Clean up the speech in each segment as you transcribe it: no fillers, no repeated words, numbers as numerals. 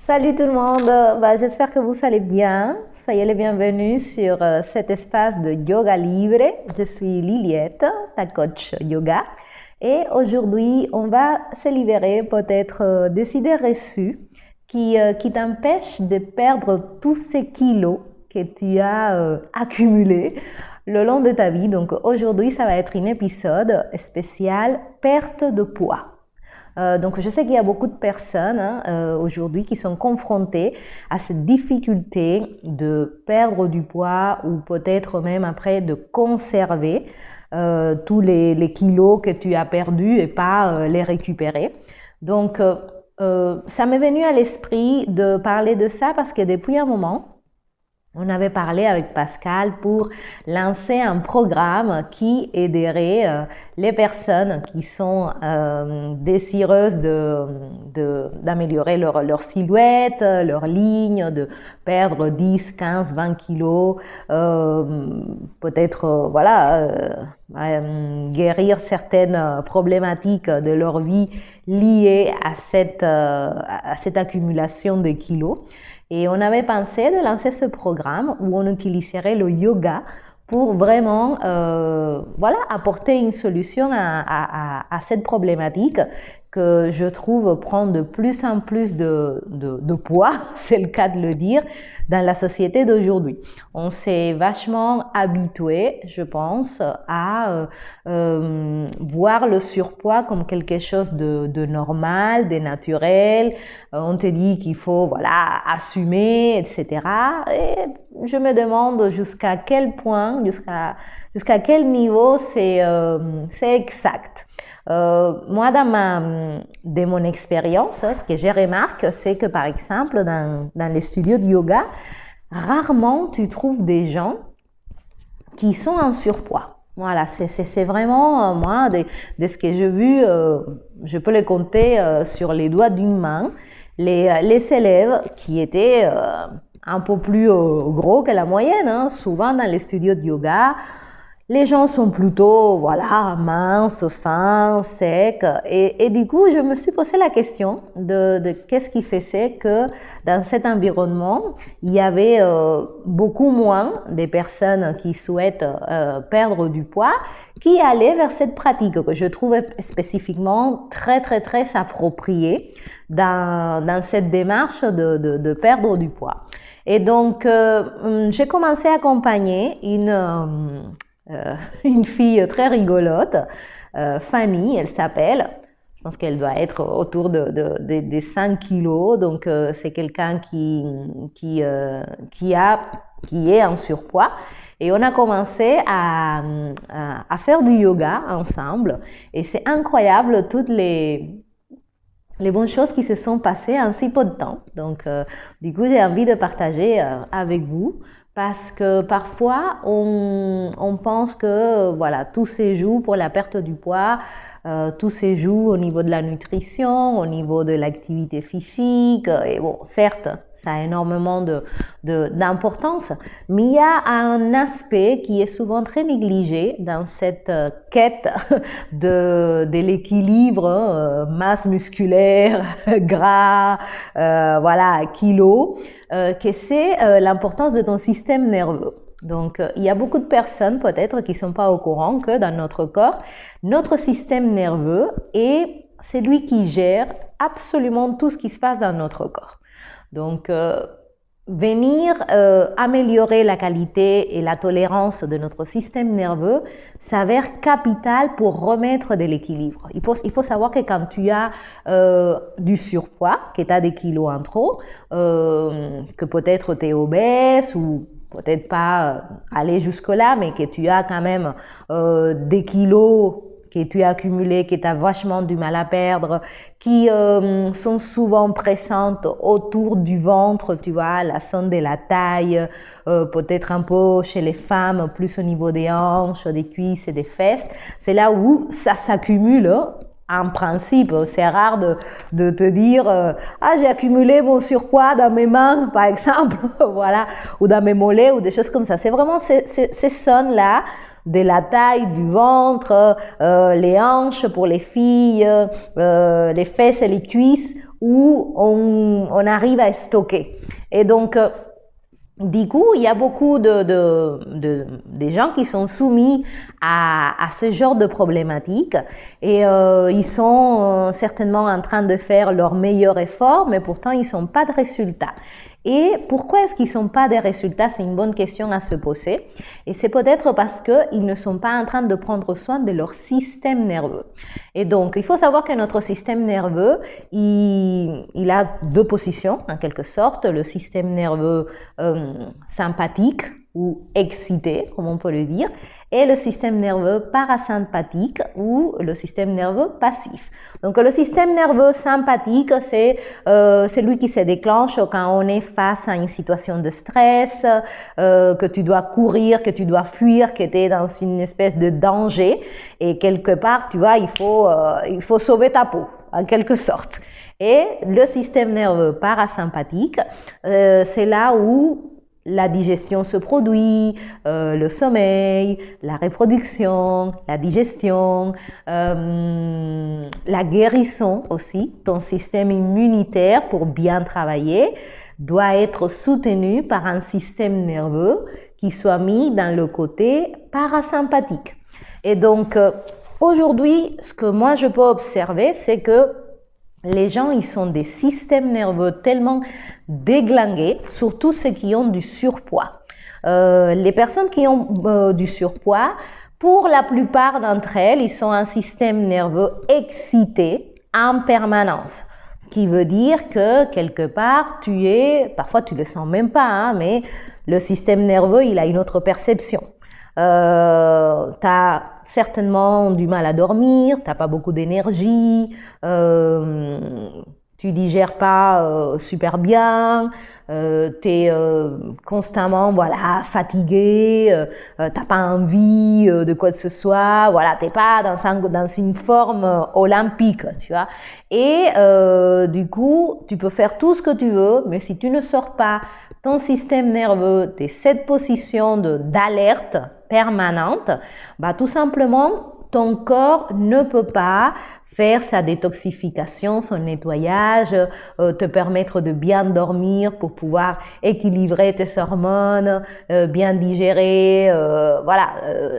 Salut tout le monde, j'espère que vous allez bien. Soyez les bienvenus sur cet espace de yoga libre. Je suis Liliette, ta coach yoga. Et aujourd'hui, on va se libérer peut-être des idées reçues qui t'empêchent de perdre tous ces kilos que tu as accumulés le long de ta vie. Donc aujourd'hui, ça va être un épisode spécial perte de poids. Donc je sais qu'il y a beaucoup de personnes aujourd'hui qui sont confrontées à cette difficulté de perdre du poids ou peut-être même après de conserver tous les kilos que tu as perdus et pas les récupérer. Donc ça m'est venu à l'esprit de parler de ça parce que depuis un moment, on avait parlé avec Pascal pour lancer un programme qui aiderait les personnes qui sont désireuses d'améliorer leur silhouette, leur ligne, de perdre 10, 15, 20 kilos, peut-être guérir certaines problématiques de leur vie liées à cette accumulation de kilos. Et on avait pensé de lancer ce programme où on utiliserait le yoga pour vraiment apporter une solution à cette problématique que je trouve prendre de plus en plus de poids, c'est le cas de le dire, dans la société d'aujourd'hui. On s'est vachement habitué, je pense, à voir le surpoids comme quelque chose de normal, de naturel. On te dit qu'il faut assumer, etc. Et je me demande jusqu'à quel point, jusqu'à quel niveau c'est exact. Moi, de mon expérience, ce que j'ai remarqué, c'est que par exemple, dans les studios de yoga, rarement tu trouves des gens qui sont en surpoids. Voilà, c'est vraiment, moi, de ce que j'ai vu, je peux les compter sur les doigts d'une main, les élèves qui étaient un peu plus gros que la moyenne, souvent dans les studios de yoga. Les gens sont plutôt, minces, fins, secs. Et du coup, je me suis posé la question de qu'est-ce qui faisait que dans cet environnement, il y avait beaucoup moins de personnes qui souhaitent perdre du poids qui allaient vers cette pratique que je trouvais spécifiquement très, très, très appropriée dans cette démarche de perdre du poids. Et donc, j'ai commencé à accompagner une fille très rigolote, Fanny, elle s'appelle. Je pense qu'elle doit être autour de 5 kilos. Donc, c'est quelqu'un qui est en surpoids. Et on a commencé à faire du yoga ensemble. Et c'est incroyable toutes les bonnes choses qui se sont passées en si peu de temps. Donc, du coup, j'ai envie de partager avec vous. Parce que parfois, on pense que tout se joue pour la perte du poids, tout se joue au niveau de la nutrition, au niveau de l'activité physique. Et bon, certes, ça a énormément d'importance, mais il y a un aspect qui est souvent très négligé dans cette quête de l'équilibre, masse musculaire, gras, kilos. Que c'est l'importance de ton système nerveux. Donc, il y a beaucoup de personnes peut-être qui ne sont pas au courant que dans notre corps, notre système nerveux est celui qui gère absolument tout ce qui se passe dans notre corps. Donc, venir améliorer la qualité et la tolérance de notre système nerveux s'avère capital pour remettre de l'équilibre. Il faut savoir que quand tu as du surpoids, que tu as des kilos en trop, que peut-être tu es obèse ou peut-être pas aller jusque-là, mais que tu as quand même des kilos que tu as accumulées, que tu as vachement du mal à perdre, qui sont souvent présentes autour du ventre, tu vois, la zone de la taille, peut-être un peu chez les femmes, plus au niveau des hanches, des cuisses et des fesses. C'est là où ça s'accumule. En principe, c'est rare de te dire j'ai accumulé mon surpoids dans mes mains, par exemple, ou dans mes mollets, ou des choses comme ça. C'est vraiment ces zones-là de la taille, du ventre, les hanches pour les filles, les fesses et les cuisses, où on arrive à stocker. Et donc, du coup, il y a beaucoup de gens qui sont soumis à ce genre de problématiques et ils sont certainement en train de faire leur meilleur effort, mais pourtant ils n'ont pas de résultats. Et pourquoi est-ce qu'ils ne sont pas des résultats? C'est une bonne question à se poser. Et c'est peut-être parce qu'ils ne sont pas en train de prendre soin de leur système nerveux. Et donc, il faut savoir que notre système nerveux, il a deux positions, en quelque sorte. Le système nerveux sympathique ou excité, comme on peut le dire, et le système nerveux parasympathique ou le système nerveux passif. Donc le système nerveux sympathique, c'est celui qui se déclenche quand on est face à une situation de stress, que tu dois courir, que tu dois fuir, que tu es dans une espèce de danger et quelque part, tu vois, il faut sauver ta peau, en quelque sorte. Et le système nerveux parasympathique, c'est là où la digestion se produit, le sommeil, la reproduction, la digestion, la guérison aussi. Ton système immunitaire, pour bien travailler, doit être soutenu par un système nerveux qui soit mis dans le côté parasympathique. Et donc, aujourd'hui, ce que moi je peux observer, c'est que les gens, ils sont des systèmes nerveux tellement déglingués, surtout ceux qui ont du surpoids. Les personnes qui ont du surpoids, pour la plupart d'entre elles, ils sont un système nerveux excité en permanence. Ce qui veut dire que quelque part, parfois tu le sens même pas, hein, mais le système nerveux, il a une autre perception. Tu as certainement du mal à dormir, tu n'as pas beaucoup d'énergie, tu digères pas super bien, tu es constamment fatigué, tu n'as pas envie de quoi que ce soit, voilà, tu n'es pas dans une forme olympique, tu vois. Et du coup, tu peux faire tout ce que tu veux, mais si tu ne sors pas ton système nerveux de cette position d'alerte permanente, tout simplement, ton corps ne peut pas faire sa détoxification, son nettoyage, te permettre de bien dormir pour pouvoir équilibrer tes hormones, bien digérer,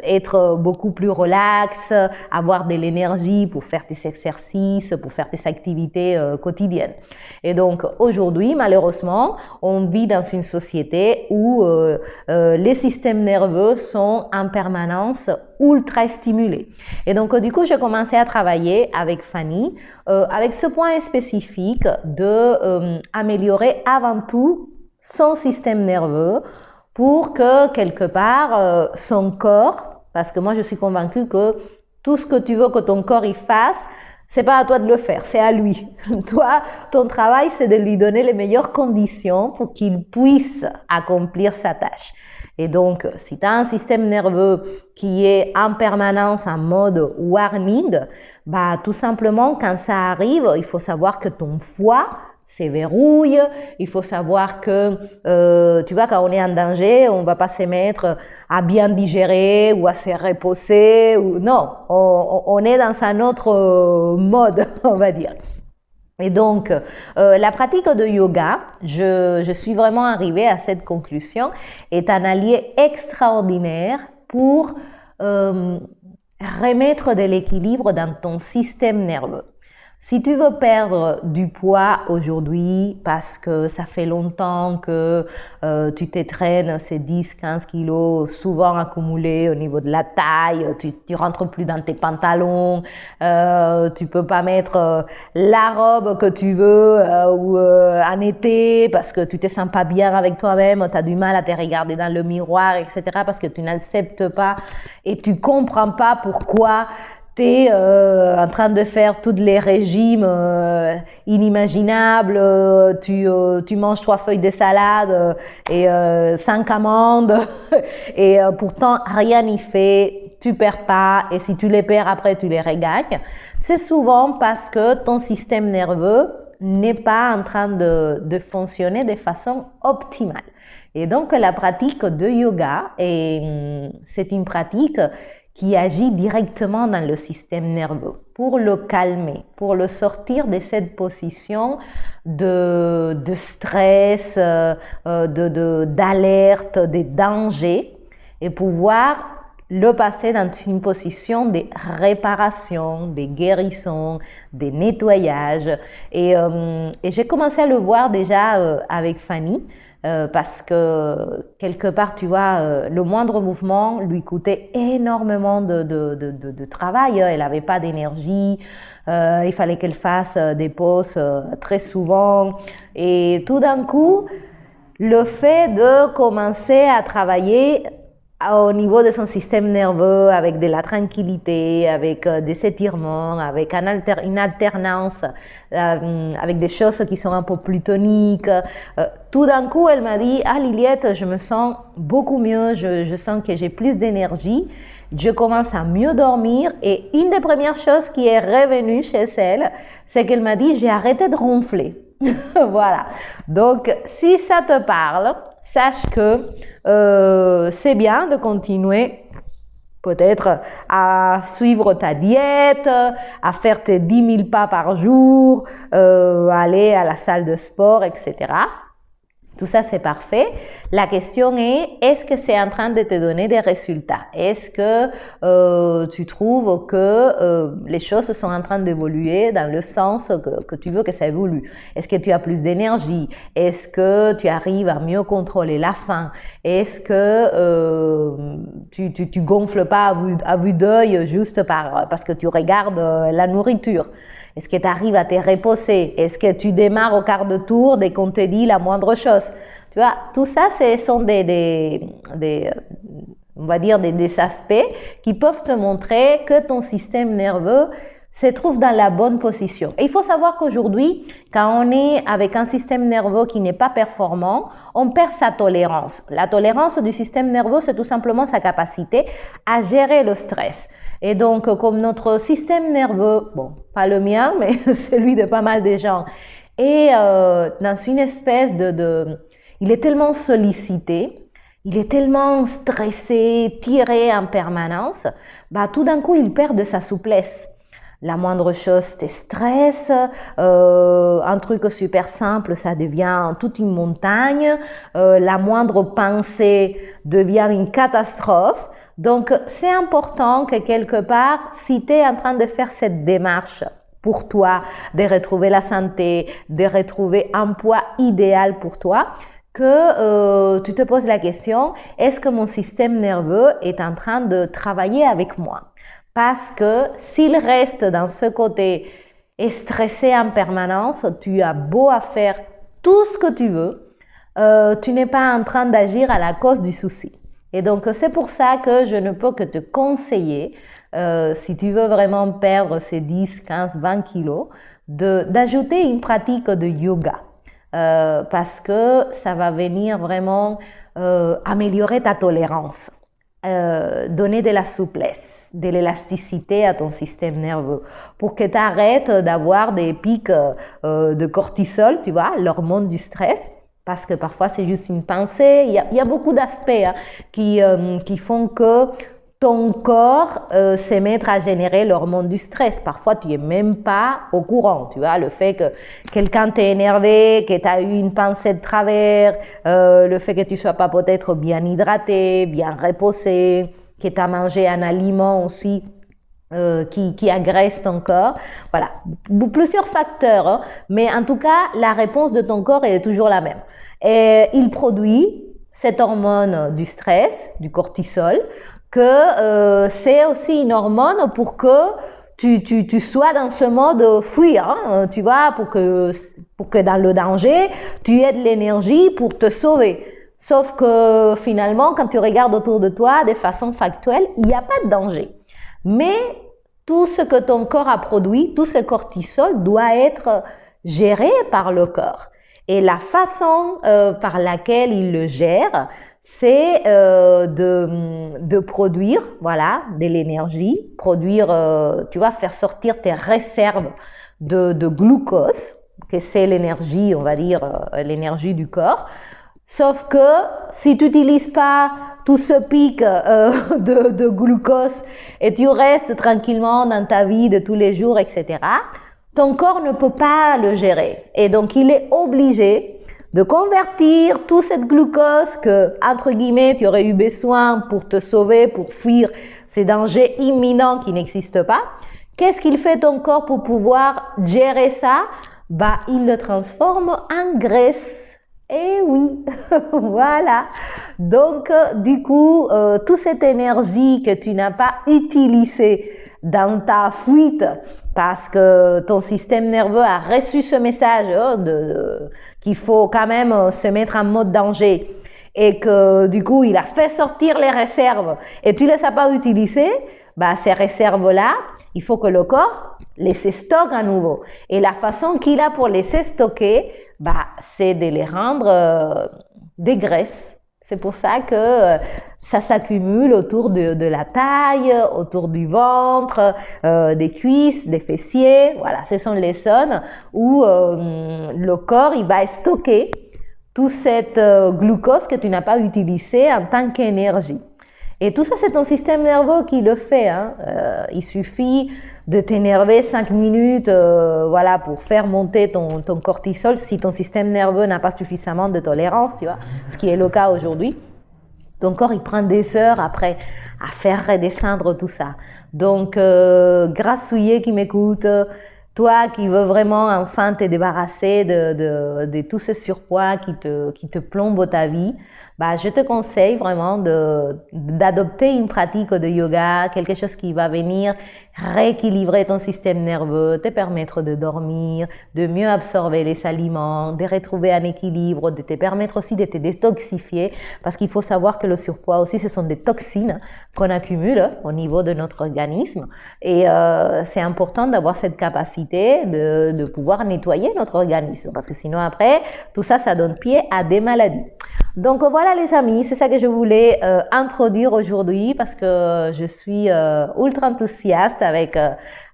être beaucoup plus relax, avoir de l'énergie pour faire tes exercices, pour faire tes activités quotidiennes. Et donc aujourd'hui, malheureusement, on vit dans une société où les systèmes nerveux sont en permanence ultra stimulés. Et donc du coup, j'ai commencé à travailler avec Fanny avec ce point spécifique de améliorer avant tout son système nerveux pour que quelque part son corps, parce que moi je suis convaincue que tout ce que tu veux que ton corps y fasse, c'est pas à toi de le faire, c'est à lui. Toi, ton travail, c'est de lui donner les meilleures conditions pour qu'il puisse accomplir sa tâche. Et donc, si tu as un système nerveux qui est en permanence en mode warning, tout simplement, quand ça arrive, il faut savoir que ton foie se verrouille, il faut savoir que, tu vois, quand on est en danger, on va pas se mettre à bien digérer ou à se reposer, non, on est dans un autre mode, on va dire. Et donc, la pratique de yoga, je suis vraiment arrivée à cette conclusion, est un allié extraordinaire pour remettre de l'équilibre dans ton système nerveux. Si tu veux perdre du poids aujourd'hui parce que ça fait longtemps que tu t'étraînes ces 10-15 kilos souvent accumulés au niveau de la taille, tu rentres plus dans tes pantalons, tu peux pas mettre la robe que tu veux en été parce que tu te sens pas bien avec toi-même, tu as du mal à te regarder dans le miroir, etc. parce que tu n'acceptes pas et tu comprends pas pourquoi tu es en train de faire tous les régimes inimaginables, tu manges 3 feuilles de salade et 5 amandes et pourtant rien n'y fait, tu perds pas et si tu les perds après tu les regagnes. C'est souvent parce que ton système nerveux n'est pas en train de fonctionner de façon optimale. Et donc, la pratique de yoga, c'est une pratique qui agit directement dans le système nerveux pour le calmer, pour le sortir de cette position de stress, d'alerte, de danger et pouvoir le passer dans une position de réparation, de guérison, de nettoyage. Et j'ai commencé à le voir déjà avec Fanny, parce que quelque part, tu vois, le moindre mouvement lui coûtait énormément de travail. Elle n'avait pas d'énergie, il fallait qu'elle fasse des pauses très souvent. Et tout d'un coup, le fait de commencer à travailler au niveau de son système nerveux, avec de la tranquillité, avec des étirements, avec une alternance, avec des choses qui sont un peu plus toniques. Tout d'un coup, elle m'a dit « Ah Liliette, je me sens beaucoup mieux, je sens que j'ai plus d'énergie, je commence à mieux dormir. » Et une des premières choses qui est revenue chez elle, c'est qu'elle m'a dit « J'ai arrêté de ronfler. » Voilà. Donc, si ça te parle, sache que c'est bien de continuer peut-être à suivre ta diète, à faire tes 10 000 pas par jour, aller à la salle de sport, etc. Tout ça, c'est parfait. La question est, est-ce que c'est en train de te donner des résultats? Est-ce que tu trouves que les choses sont en train d'évoluer dans le sens que tu veux que ça évolue? Est-ce que tu as plus d'énergie? Est-ce que tu arrives à mieux contrôler la faim? Est-ce que tu gonfles pas à vue d'œil juste parce que tu regardes la nourriture? Est-ce que tu arrives à te reposer? Est-ce que tu démarres au quart de tour dès qu'on te dit la moindre chose? Tu vois, tout ça, ce sont on va dire des aspects qui peuvent te montrer que ton système nerveux se trouve dans la bonne position. Et il faut savoir qu'aujourd'hui, quand on est avec un système nerveux qui n'est pas performant, on perd sa tolérance. La tolérance du système nerveux, c'est tout simplement sa capacité à gérer le stress. Et donc, comme notre système nerveux, bon, pas le mien, mais celui de pas mal de gens, est dans une espèce il est tellement sollicité, il est tellement stressé, tiré en permanence, bah, tout d'un coup, il perd de sa souplesse. La moindre chose te stresse, un truc super simple, ça devient toute une montagne, la moindre pensée devient une catastrophe. Donc, c'est important que quelque part, si tu es en train de faire cette démarche pour toi, de retrouver la santé, de retrouver un poids idéal pour toi, que tu te poses la question, est-ce que mon système nerveux est en train de travailler avec moi? Parce que s'il reste dans ce côté stressé en permanence, tu as beau à faire tout ce que tu veux, tu n'es pas en train d'agir à la cause du souci. Et donc, c'est pour ça que je ne peux que te conseiller, si tu veux vraiment perdre ces 10, 15, 20 kilos, d'ajouter une pratique de yoga. Parce que ça va venir vraiment améliorer ta tolérance, donner de la souplesse, de l'élasticité à ton système nerveux pour que tu arrêtes d'avoir des pics de cortisol, tu vois, l'hormone du stress. Parce que parfois, c'est juste une pensée. Il y a beaucoup d'aspects qui font que ton corps se met à générer l'hormone du stress. Parfois, tu n'es même pas au courant. Tu vois, le fait que quelqu'un t'ait énervé, que tu as eu une pensée de travers, le fait que tu ne sois pas peut-être bien hydraté, bien reposé, que tu as mangé un aliment aussi qui agresse ton corps. Voilà, plusieurs facteurs, hein, mais en tout cas, la réponse de ton corps est toujours la même. Et il produit cette hormone du stress, du cortisol, que c'est aussi une hormone pour que tu sois dans ce mode fuir, hein, tu vois, pour que dans le danger, tu aies de l'énergie pour te sauver. Sauf que finalement, quand tu regardes autour de toi, de façon factuelle, il n'y a pas de danger. Mais tout ce que ton corps a produit, tout ce cortisol doit être géré par le corps. Et la façon par laquelle il le gère, c'est de produire, voilà, de l'énergie, produire, tu vas faire sortir tes réserves de glucose, que c'est l'énergie, on va dire, l'énergie du corps. Sauf que si tu n'utilises pas tout ce pic de glucose et tu restes tranquillement dans ta vie de tous les jours, etc., ton corps ne peut pas le gérer. Et donc, il est obligé de convertir tout cette glucose que, entre guillemets, tu aurais eu besoin pour te sauver, pour fuir ces dangers imminents qui n'existent pas. Qu'est-ce qu'il fait ton corps pour pouvoir gérer ça? Bah, il le transforme en graisse. Eh oui, voilà. Donc, du coup, toute cette énergie que tu n'as pas utilisée dans ta fuite parce que ton système nerveux a reçu ce message qu'il faut quand même se mettre en mode danger et que du coup, il a fait sortir les réserves et tu ne les as pas utilisées, bah, ces réserves-là, il faut que le corps les stocke à nouveau. Et la façon qu'il a pour les stocker, bah, c'est de les rendre des graisses. C'est pour ça que ça s'accumule autour de la taille, autour du ventre, des cuisses, des fessiers. Voilà, ce sont les zones où le corps il va stocker toute cette glucose que tu n'as pas utilisée en tant qu'énergie. Et tout ça, c'est ton système nerveux qui le fait. Hein. Il suffit de t'énerver 5 minutes voilà, pour faire monter ton cortisol si ton système nerveux n'a pas suffisamment de tolérance, tu vois, ce qui est le cas aujourd'hui. Ton corps, il prend des heures après à faire redescendre tout ça. Donc, grassouillet qui m'écoute, toi qui veux vraiment enfin te débarrasser de tout ce surpoids qui te plombe ta vie, bah, je te conseille vraiment d'adopter une pratique de yoga, quelque chose qui va venir rééquilibrer ton système nerveux, te permettre de dormir, de mieux absorber les aliments, de retrouver un équilibre, de te permettre aussi de te détoxifier, parce qu'il faut savoir que le surpoids aussi, ce sont des toxines qu'on accumule au niveau de notre organisme. Et c'est important d'avoir cette capacité de pouvoir nettoyer notre organisme, parce que sinon après, tout ça, ça donne pied à des maladies. Donc voilà les amis, c'est ça que je voulais introduire aujourd'hui parce que je suis ultra enthousiaste avec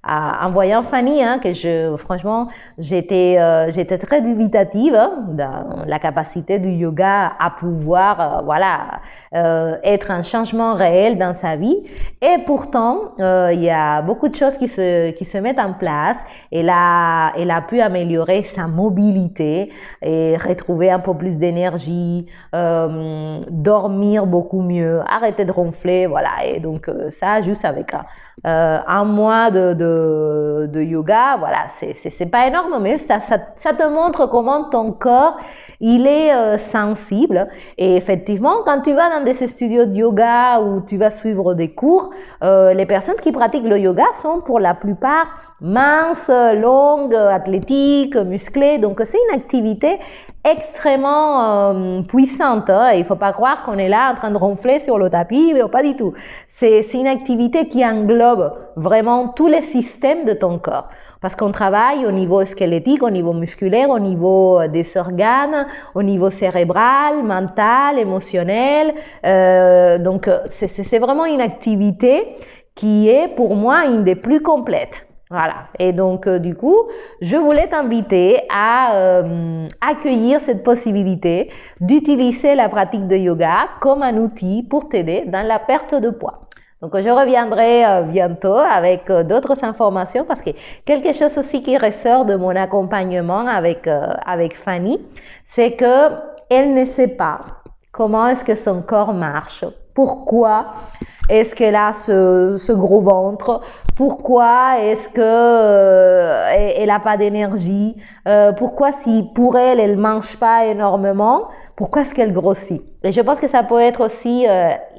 en voyant Fanny, hein, que franchement, j'étais très dubitative hein, dans la capacité du yoga à pouvoir, être un changement réel dans sa vie. Et pourtant, il y a beaucoup de choses qui se mettent en place. Elle a pu améliorer sa mobilité et retrouver un peu plus d'énergie, dormir beaucoup mieux, arrêter de ronfler, voilà. Et donc ça, juste avec un mois de yoga, voilà, c'est pas énorme, mais ça te montre comment ton corps, il est sensible. Et effectivement, quand tu vas dans des studios de yoga où tu vas suivre des cours, les personnes qui pratiquent le yoga sont pour la plupart minces, longues, athlétiques, musclées. Donc, c'est une activité extrêmement puissante. Hein. Il ne faut pas croire qu'on est là en train de ronfler sur le tapis, mais pas du tout. C'est une activité qui englobe vraiment tous les systèmes de ton corps. Parce qu'on travaille au niveau squelettique, au niveau musculaire, au niveau des organes, au niveau cérébral, mental, émotionnel. Donc, c'est vraiment une activité qui est pour moi une des plus complètes. Voilà. Et donc, du coup, je voulais t'inviter à accueillir cette possibilité d'utiliser la pratique de yoga comme un outil pour t'aider dans la perte de poids. Donc, je reviendrai bientôt avec d'autres informations parce que quelque chose aussi qui ressort de mon accompagnement avec Fanny, c'est que elle ne sait pas comment est-ce que son corps marche, pourquoi est-ce qu'elle a ce gros ventre, pourquoi est-ce que elle n'a pas d'énergie, pourquoi si pour elle, elle mange pas énormément, pourquoi est-ce qu'elle grossit? Et je pense que ça peut être aussi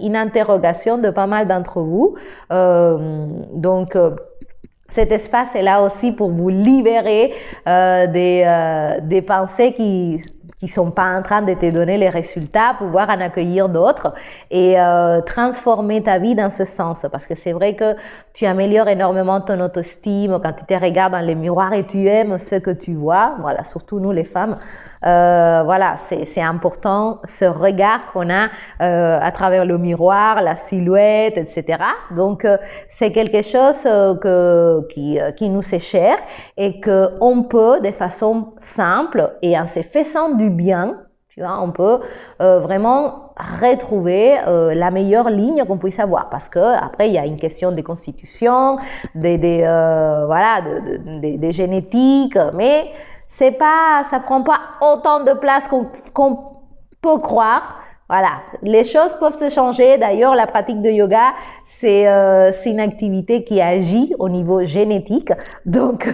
une interrogation de pas mal d'entre vous. Donc, cet espace est là aussi pour vous libérer des pensées qui sont pas en train de te donner les résultats, pouvoir en accueillir d'autres et transformer ta vie dans ce sens. Parce que c'est vrai que tu améliores énormément ton autoestime quand tu te regardes dans les miroirs et tu aimes ce que tu vois. Voilà, surtout nous les femmes. Voilà, c'est important ce regard qu'on a à travers le miroir, la silhouette, etc. Donc, c'est quelque chose qui nous est cher et qu'on peut de façon simple et en se faisant du bien, Tu vois, on peut vraiment retrouver la meilleure ligne qu'on puisse avoir parce que après il y a une question de constitution, voilà, des génétiques, mais c'est pas, ça prend pas autant de place qu'on peut croire. Voilà, les choses peuvent se changer. D'ailleurs, la pratique de yoga, c'est une activité qui agit au niveau génétique, donc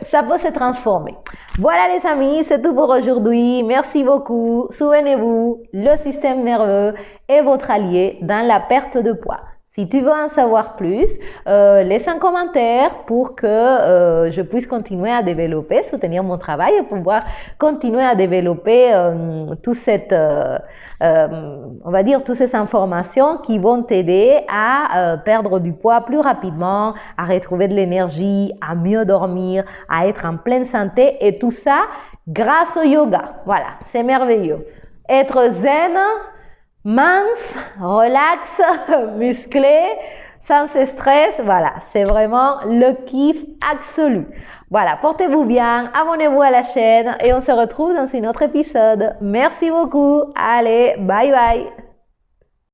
ça peut se transformer. Voilà les amis, c'est tout pour aujourd'hui. Merci beaucoup. Souvenez-vous, le système nerveux est votre allié dans la perte de poids. Si tu veux en savoir plus, laisse un commentaire pour que je puisse continuer à développer, soutenir mon travail et pouvoir continuer à développer toute cette, on va dire, toutes ces informations qui vont t'aider à perdre du poids plus rapidement, à retrouver de l'énergie, à mieux dormir, à être en pleine santé et tout ça grâce au yoga. Voilà, c'est merveilleux. Être zen, mince, relax, musclé, sans stress, voilà, c'est vraiment le kiff absolu. Voilà, portez-vous bien, abonnez-vous à la chaîne et on se retrouve dans un autre épisode. Merci beaucoup, allez, bye bye.